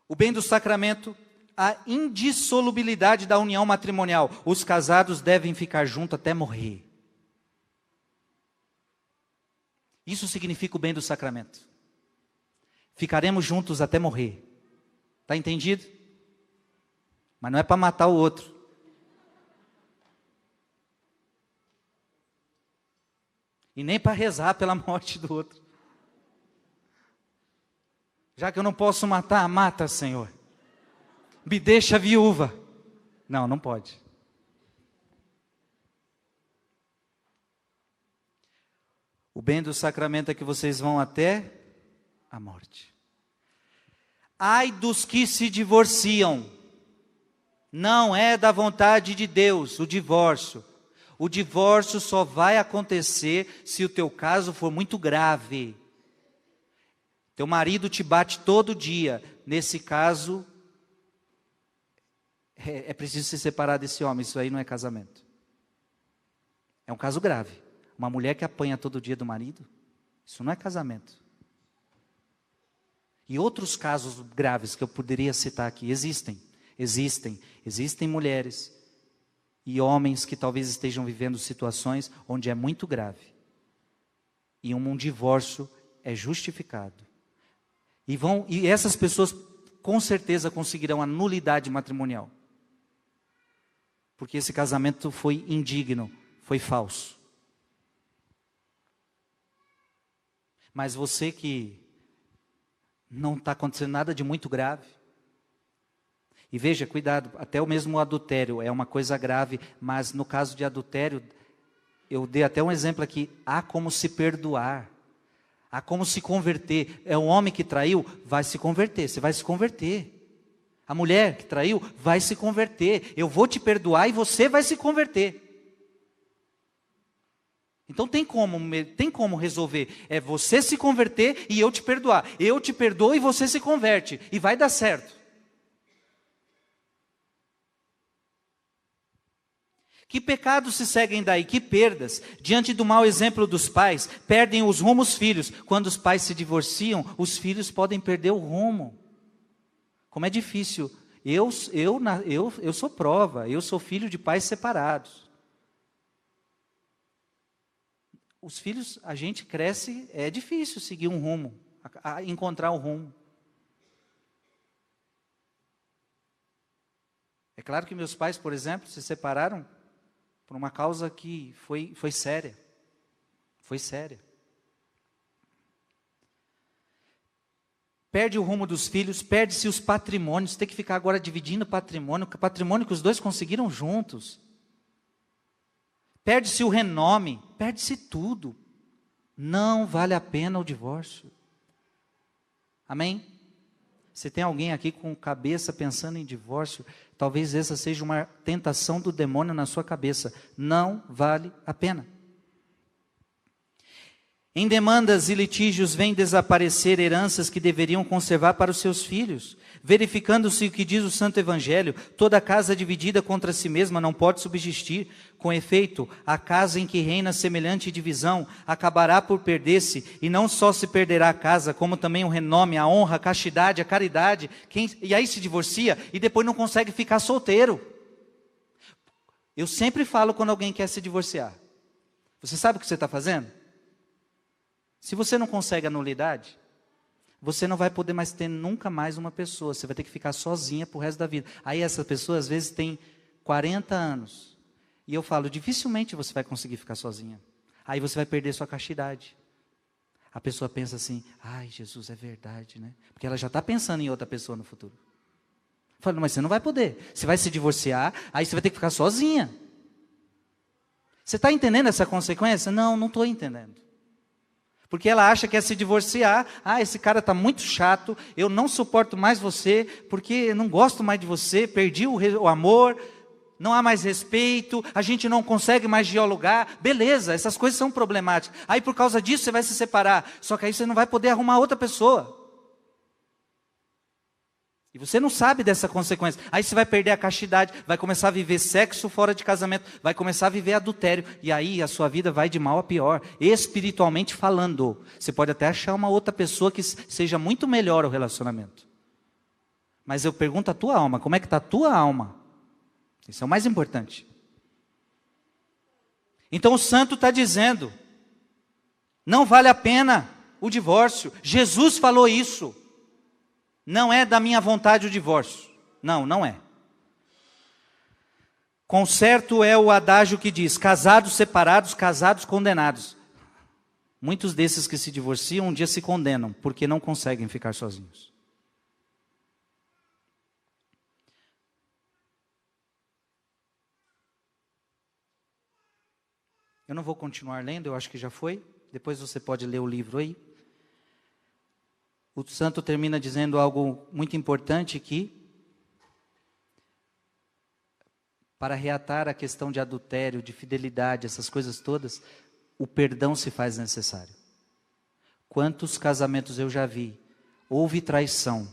O bem do sacramento, a indissolubilidade da união matrimonial. Os casados devem ficar juntos até morrer. Isso significa o bem do sacramento. Ficaremos juntos até morrer. Está entendido? Mas não é para matar o outro. E nem para rezar pela morte do outro. Já que eu não posso matar, mata, Senhor. Me deixa viúva. Não, não pode. O bem do sacramento é que vocês vão até a morte. Ai dos que se divorciam. Não é da vontade de Deus o divórcio. O divórcio só vai acontecer se o teu caso for muito grave. Teu marido te bate todo dia. Nesse caso, é preciso se separar desse homem. Isso aí não é casamento. É um caso grave. Uma mulher que apanha todo dia do marido, isso não é casamento. E outros casos graves que eu poderia citar aqui, existem mulheres e homens que talvez estejam vivendo situações onde é muito grave. E um divórcio é justificado. E essas pessoas com certeza conseguirão a nulidade matrimonial. Porque esse casamento foi indigno, foi falso. Mas você que não está acontecendo nada de muito grave. E veja, cuidado, até o mesmo adultério é uma coisa grave, mas no caso de adultério, eu dei até um exemplo aqui, há como se perdoar, há como se converter. É um homem que traiu, vai se converter, você vai se converter. A mulher que traiu, vai se converter. Eu vou te perdoar e você vai se converter. Então tem como resolver, é você se converter e eu te perdoar. Eu te perdoo e você se converte, e vai dar certo. Que pecados se seguem daí? Que perdas? Diante do mau exemplo dos pais, perdem os rumos filhos. Quando os pais se divorciam, os filhos podem perder o rumo. Como é difícil. Eu sou prova, eu sou filho de pais separados. Os filhos, a gente cresce, é difícil seguir um rumo, encontrar o rumo. É claro que meus pais, por exemplo, se separaram por uma causa que foi séria. Foi séria. Perde o rumo dos filhos, perde-se os patrimônios, tem que ficar agora dividindo patrimônio que os dois conseguiram juntos. Perde-se o renome, perde-se tudo. Não vale a pena o divórcio. Amém? Se tem alguém aqui com cabeça pensando em divórcio, talvez essa seja uma tentação do demônio na sua cabeça. Não vale a pena. Em demandas e litígios vêm desaparecer heranças que deveriam conservar para os seus filhos. Verificando-se o que diz o Santo Evangelho, toda casa dividida contra si mesma não pode subsistir. Com efeito, a casa em que reina semelhante divisão acabará por perder-se, e não só se perderá a casa, como também o renome, a honra, a castidade, a caridade. E aí se divorcia e depois não consegue ficar solteiro. Eu sempre falo quando alguém quer se divorciar. Você sabe o que você está fazendo? Se você não consegue a nulidade, você não vai poder mais ter nunca mais uma pessoa. Você vai ter que ficar sozinha pro resto da vida. Aí essa pessoa às vezes tem 40 anos. E eu falo, dificilmente você vai conseguir ficar sozinha. Aí você vai perder sua castidade. A pessoa pensa assim, ai Jesus, é verdade, né? Porque ela já está pensando em outra pessoa no futuro. Eu falo, mas você não vai poder. Você vai se divorciar, aí você vai ter que ficar sozinha. Você está entendendo essa consequência? Não, não estou entendendo. Porque ela acha que é se divorciar. Ah, esse cara está muito chato, eu não suporto mais você, porque eu não gosto mais de você, perdi o amor, não há mais respeito, a gente não consegue mais dialogar. Beleza, essas coisas são problemáticas. Aí por causa disso você vai se separar, só que aí você não vai poder arrumar outra pessoa. E você não sabe dessa consequência. Aí você vai perder a castidade, vai começar a viver sexo fora de casamento, vai começar a viver adultério. E aí a sua vida vai de mal a pior, espiritualmente falando. Você pode até achar uma outra pessoa que seja muito melhor o relacionamento. Mas eu pergunto a tua alma, como é que está a tua alma? Isso é o mais importante. Então o santo está dizendo, não vale a pena o divórcio. Jesus falou isso. Não é da minha vontade o divórcio. Não, não é. Concerto é o adágio que diz, casados separados, casados condenados. Muitos desses que se divorciam um dia se condenam, porque não conseguem ficar sozinhos. Eu não vou continuar lendo, eu acho que já foi. Depois você pode ler o livro aí. O santo termina dizendo algo muito importante que, para reatar a questão de adultério, de fidelidade, essas coisas todas, o perdão se faz necessário. Quantos casamentos eu já vi, houve traição,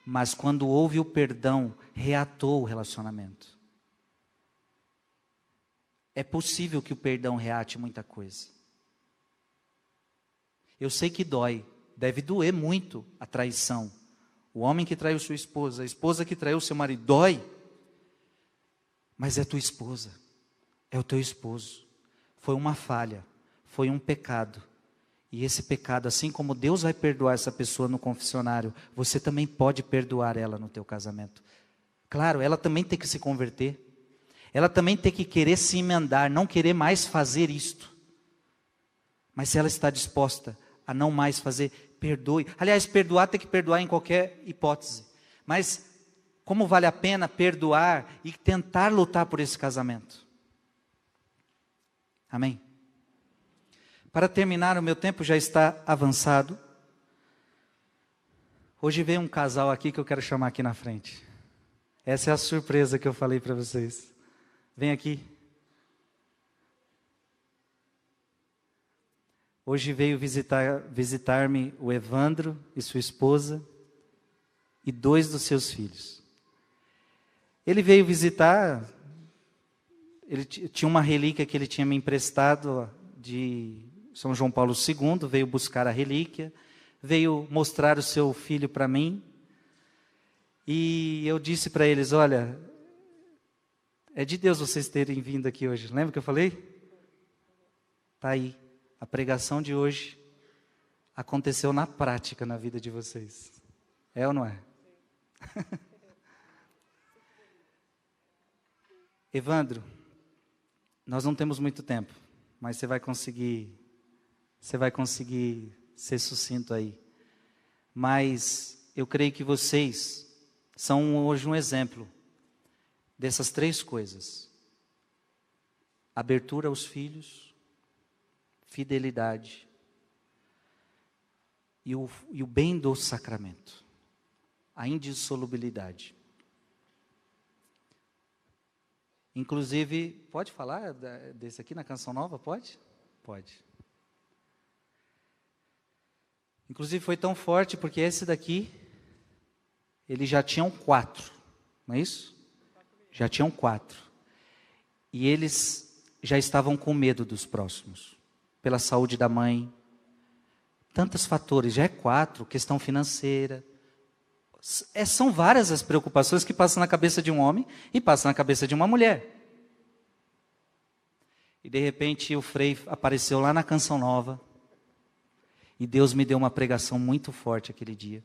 mas quando houve o perdão, reatou o relacionamento. É possível que o perdão reate muita coisa. Eu sei que dói. Deve doer muito a traição. O homem que traiu sua esposa, a esposa que traiu seu marido, dói. Mas é tua esposa, é o teu esposo. Foi uma falha, foi um pecado. E esse pecado, assim como Deus vai perdoar essa pessoa no confessionário, você também pode perdoar ela no teu casamento. Claro, ela também tem que se converter. Ela também tem que querer se emendar, não querer mais fazer isto. Mas se ela está disposta a não mais fazer, perdoe. Aliás, perdoar tem que perdoar em qualquer hipótese. Mas como vale a pena perdoar e tentar lutar por esse casamento? Amém? Para terminar, o meu tempo já está avançado. Hoje veio um casal aqui que eu quero chamar aqui na frente. Essa é a surpresa que eu falei para vocês. Vem aqui. Hoje veio visitar-me o Evandro e sua esposa e 2 dos seus filhos. Ele veio visitar, ele tinha uma relíquia que ele tinha me emprestado de São João Paulo II, veio buscar a relíquia, veio mostrar o seu filho para mim. E eu disse para eles, olha, é de Deus vocês terem vindo aqui hoje. Lembra que eu falei? Está aí. A pregação de hoje aconteceu na prática na vida de vocês. É ou não é? Evandro, nós não temos muito tempo, mas você vai conseguir ser sucinto aí. Mas eu creio que vocês são hoje um exemplo dessas 3 coisas. Abertura aos filhos, fidelidade e o bem do sacramento, a indissolubilidade. Inclusive, pode falar desse aqui na Canção Nova? Pode? Pode. Inclusive foi tão forte porque esse daqui, eles já tinham 4, não é isso? Já tinham 4. E eles já estavam com medo dos próximos, pela saúde da mãe. Tantos fatores, já é 4, questão financeira. São várias as preocupações que passam na cabeça de um homem e passam na cabeça de uma mulher. E de repente o Frei apareceu lá na Canção Nova. E Deus me deu uma pregação muito forte aquele dia.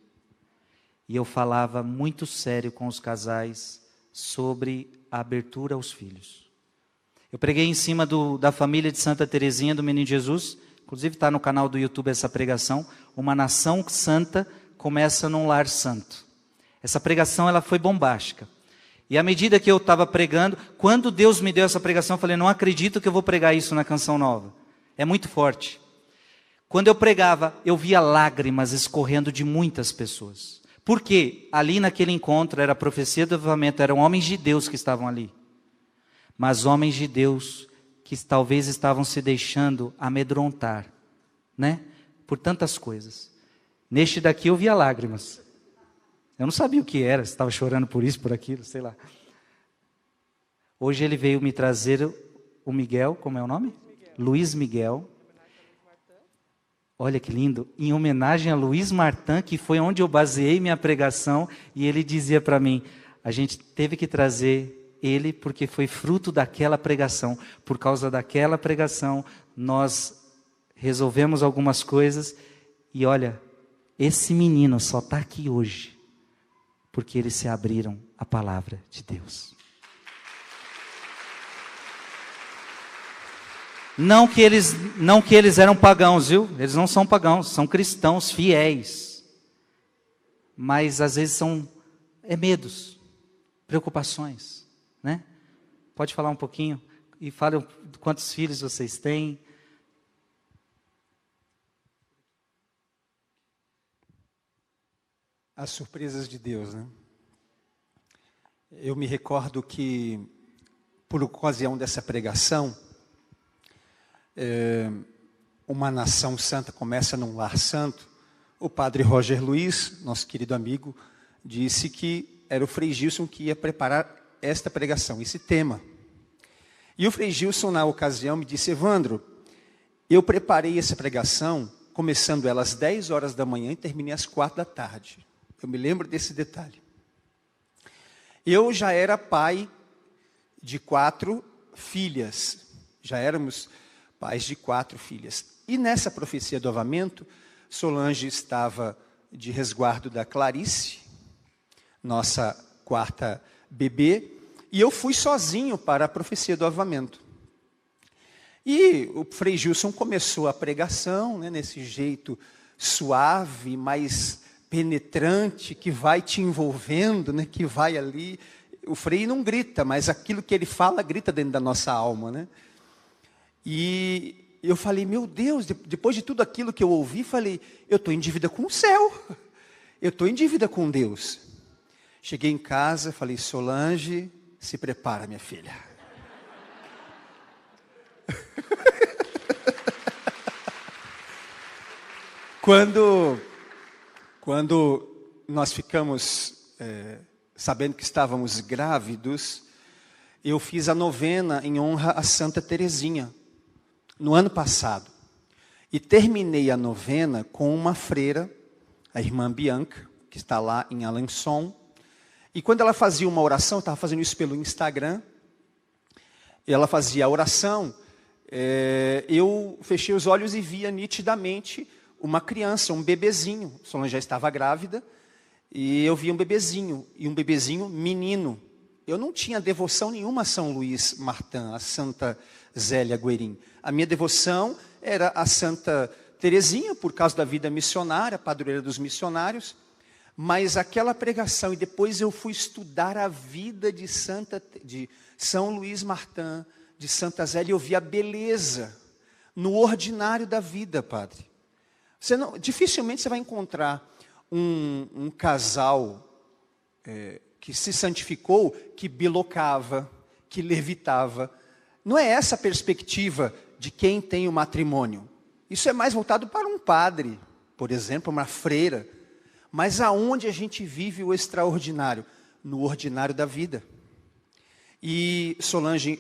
E eu falava muito sério com os casais sobre a abertura aos filhos. Eu preguei em cima da família de Santa Teresinha do Menino Jesus. Inclusive está no canal do YouTube essa pregação. Uma nação santa começa num lar santo. Essa pregação ela foi bombástica. E à medida que eu estava pregando, quando Deus me deu essa pregação, eu falei, não acredito que eu vou pregar isso na Canção Nova. É muito forte. Quando eu pregava, eu via lágrimas escorrendo de muitas pessoas. Por quê? Ali naquele encontro, era a profecia do avivamento, eram homens de Deus que estavam ali. Mas homens de Deus que talvez estavam se deixando amedrontar, né? Por tantas coisas. Neste daqui eu via lágrimas. Eu não sabia o que era, se estava chorando por isso, por aquilo, sei lá. Hoje ele veio me trazer o Miguel, como é o nome? Luiz Miguel. Olha que lindo, em homenagem a Luiz Martin, que foi onde eu baseei minha pregação, e ele dizia para mim, a gente teve que trazer ele porque foi fruto daquela pregação. Por causa daquela pregação, nós resolvemos algumas coisas, e olha, esse menino só está aqui hoje, porque eles se abriram à palavra de Deus. Não que eles eram pagãos, viu? Eles não são pagãos, são cristãos fiéis. Mas às vezes são medos, preocupações, né? Pode falar um pouquinho e fale quantos filhos vocês têm. As surpresas de Deus, né? Eu me recordo que, por ocasião dessa pregação, uma nação santa começa num lar santo. O padre Roger Luiz, nosso querido amigo, disse que era o Frei Gilson que ia preparar esta pregação, esse tema. E o Frei Gilson, na ocasião, me disse, Evandro, eu preparei essa pregação, começando ela às 10 horas da manhã e terminei às 4 da tarde. Eu me lembro desse detalhe. Eu já era pai de 4 filhas, já éramos pais de 4 filhas. E nessa profecia do avivamento, Solange estava de resguardo da Clarice, nossa 4ª bebê, e eu fui sozinho para a profecia do avivamento. E o Frei Gilson começou a pregação, né, nesse jeito suave, mais penetrante, que vai te envolvendo, né, que vai ali. O Frei não grita, mas aquilo que ele fala grita dentro da nossa alma, né? E eu falei, meu Deus, depois de tudo aquilo que eu ouvi, falei, eu estou em dívida com o céu, eu estou em dívida com Deus. Cheguei em casa, falei, Solange, se prepara, minha filha. Quando nós ficamos sabendo que estávamos grávidos, eu fiz a novena em honra a Santa Teresinha, no ano passado. E terminei a novena com uma freira, a irmã Bianca, que está lá em Alençon. E quando ela fazia uma oração, eu estava fazendo isso pelo Instagram, e ela fazia a oração, eu fechei os olhos e via nitidamente uma criança, um bebezinho. Solange já estava grávida, e eu vi um bebezinho, e um bebezinho menino. Eu não tinha devoção nenhuma a São Luís Martin, a Santa Zélia Guerin. A minha devoção era a Santa Teresinha, por causa da vida missionária, padroeira dos missionários. Mas aquela pregação, e depois eu fui estudar a vida de São Luís Martin, de Santa Zélia, e eu vi a beleza no ordinário da vida, padre. Dificilmente você vai encontrar um casal que se santificou, que bilocava, que levitava. Não é essa a perspectiva de quem tem o matrimônio. Isso é mais voltado para um padre, por exemplo, uma freira. Mas aonde a gente vive o extraordinário? No ordinário da vida. E Solange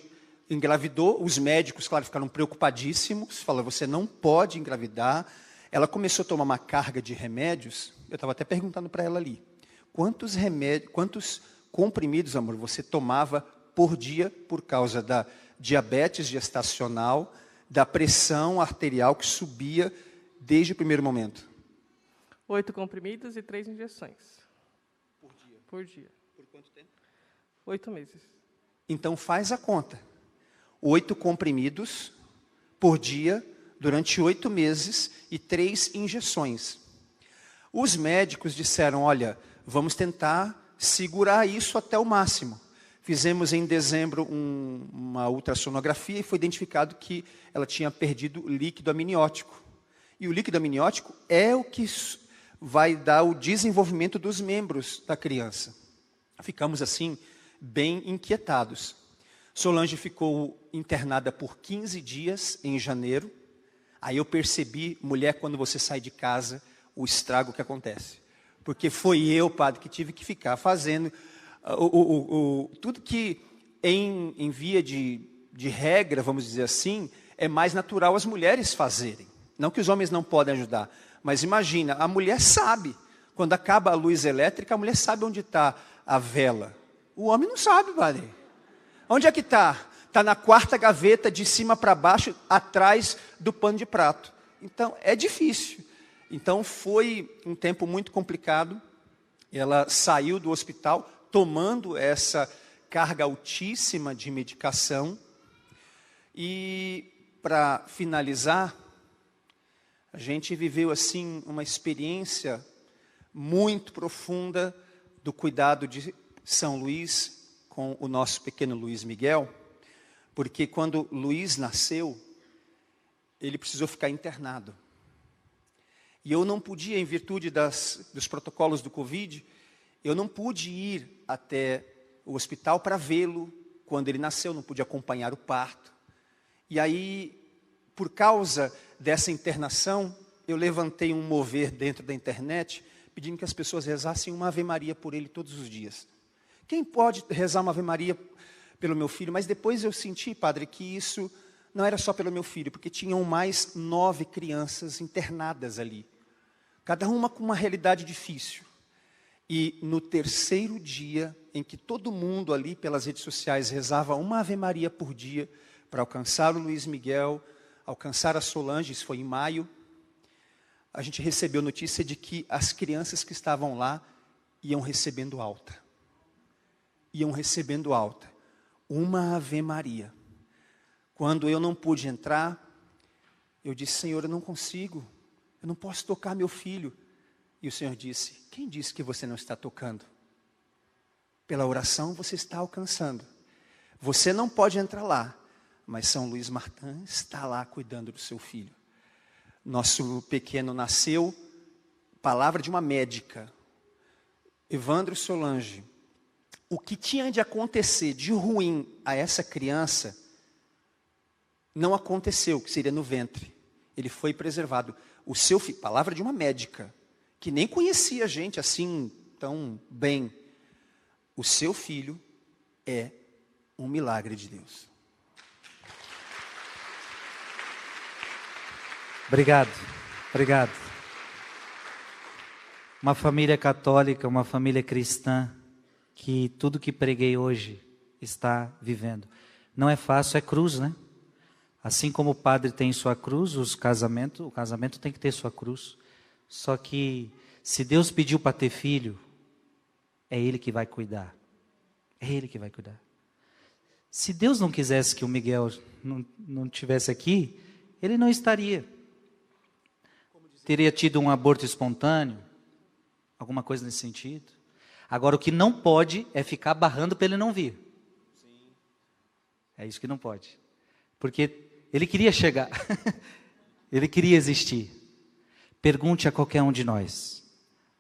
engravidou, os médicos, claro, ficaram preocupadíssimos, falaram, você não pode engravidar. Ela começou a tomar uma carga de remédios, eu estava até perguntando para ela ali, quantos comprimidos, amor, você tomava por dia por causa da diabetes gestacional, da pressão arterial que subia desde o primeiro momento? 8 comprimidos e 3 injeções. Por dia? Por dia. Por quanto tempo? 8 meses. Então faz a conta. 8 comprimidos por dia, durante 8 meses e 3 injeções. Os médicos disseram, olha, vamos tentar segurar isso até o máximo. Fizemos em dezembro uma ultrassonografia e foi identificado que ela tinha perdido líquido amniótico. E o líquido amniótico é o que vai dar o desenvolvimento dos membros da criança. Ficamos assim, bem inquietados. Solange ficou internada por 15 dias em janeiro. Aí eu percebi, mulher, quando você sai de casa, o estrago que acontece. Porque foi eu, padre, que tive que ficar fazendo tudo que em via de regra, vamos dizer assim, é mais natural as mulheres fazerem. Não que os homens não podem ajudar, mas imagina, a mulher sabe. Quando acaba a luz elétrica, a mulher sabe onde está a vela. O homem não sabe, padre. Onde é que está? Está na quarta gaveta, de cima para baixo, atrás do pano de prato. Então, é difícil. Então, foi um tempo muito complicado. Ela saiu do hospital, tomando essa carga altíssima de medicação. E, para finalizar, a gente viveu, assim, uma experiência muito profunda do cuidado de São Luís com o nosso pequeno Luiz Miguel, porque quando Luiz nasceu, ele precisou ficar internado. E eu não podia, em virtude dos protocolos do Covid, eu não pude ir até o hospital para vê-lo quando ele nasceu, não pude acompanhar o parto. E aí, por causa dessa internação, eu levantei um mover dentro da internet, pedindo que as pessoas rezassem uma Ave Maria por ele todos os dias. Quem pode rezar uma Ave Maria pelo meu filho? Mas depois eu senti, padre, que isso não era só pelo meu filho, porque tinham mais 9 crianças internadas ali. Cada uma com uma realidade difícil. E no terceiro dia, em que todo mundo ali pelas redes sociais rezava uma Ave Maria por dia, para alcançar o Luiz Miguel, alcançar a Solange, isso foi em maio, a gente recebeu notícia de que as crianças que estavam lá iam recebendo alta. Iam recebendo alta. Uma Ave Maria. Quando eu não pude entrar, eu disse, Senhor, eu não consigo. Eu não posso tocar meu filho. E o Senhor disse, quem disse que você não está tocando? Pela oração você está alcançando. Você não pode entrar lá, mas São Luís Martin está lá cuidando do seu filho. Nosso pequeno nasceu, palavra de uma médica, Evandro Solange. O que tinha de acontecer de ruim a essa criança, não aconteceu, que seria no ventre. Ele foi preservado. O seu filho, palavra de uma médica, que nem conhecia a gente assim tão bem. O seu filho é um milagre de Deus. Obrigado, obrigado. Uma família católica, uma família cristã, que tudo que preguei hoje está vivendo. Não é fácil, é cruz, né? Assim como o padre tem sua cruz, o casamento tem que ter sua cruz. Só que, se Deus pediu para ter filho, é Ele que vai cuidar. É Ele que vai cuidar. Se Deus não quisesse que o Miguel não estivesse aqui, ele não estaria. Teria tido um aborto espontâneo, alguma coisa nesse sentido. Agora, o que não pode é ficar barrando para ele não vir. Sim. É isso que não pode. Porque ele queria chegar. Ele queria existir. Pergunte a qualquer um de nós.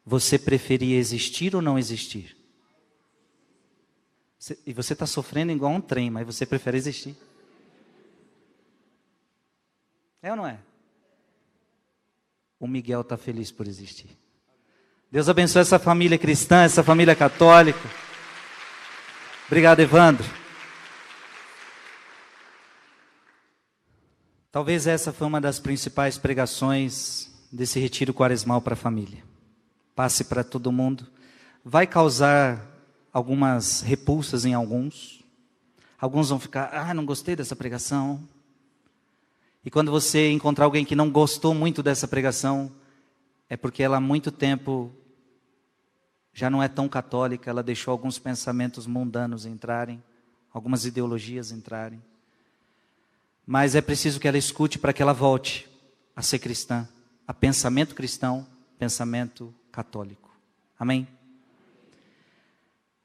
Você preferia existir ou não existir? E você está sofrendo igual um trem, mas você prefere existir. É ou não é? o Miguel está feliz por existir. Deus abençoe essa família cristã, essa família católica. Obrigado, Evandro. Talvez essa foi uma das principais pregações desse retiro quaresmal para a família. Passe para todo mundo. Vai causar algumas repulsas em alguns. Alguns vão ficar, não gostei dessa pregação. E quando você encontrar alguém que não gostou muito dessa pregação, é porque ela há muito tempo já não é tão católica, ela deixou alguns pensamentos mundanos entrarem, algumas ideologias entrarem. Mas é preciso que ela escute para que ela volte a ser cristã, a pensamento cristão, pensamento católico. Amém?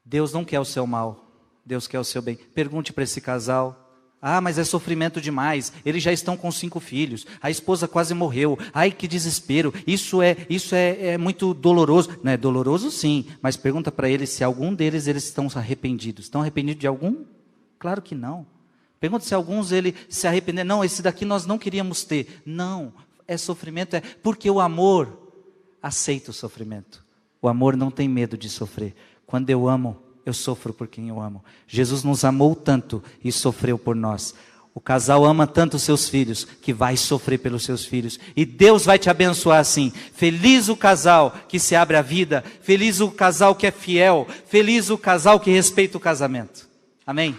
Deus não quer o seu mal, Deus quer o seu bem. Pergunte para esse casal, mas é sofrimento demais, eles já estão com 5 filhos, a esposa quase morreu, ai que desespero, isso é muito doloroso. Não é doloroso sim, mas pergunta para eles se algum deles eles estão arrependidos. Estão arrependidos de algum? Claro que não. Pergunta se alguns ele se arrependeram. Não, esse daqui nós não queríamos ter. Não, é sofrimento, porque o amor aceita o sofrimento. O amor não tem medo de sofrer. Quando eu amo, eu sofro por quem eu amo. Jesus nos amou tanto e sofreu por nós. O casal ama tanto os seus filhos que vai sofrer pelos seus filhos. E Deus vai te abençoar assim. Feliz o casal que se abre à vida. Feliz o casal que é fiel. Feliz o casal que respeita o casamento. Amém?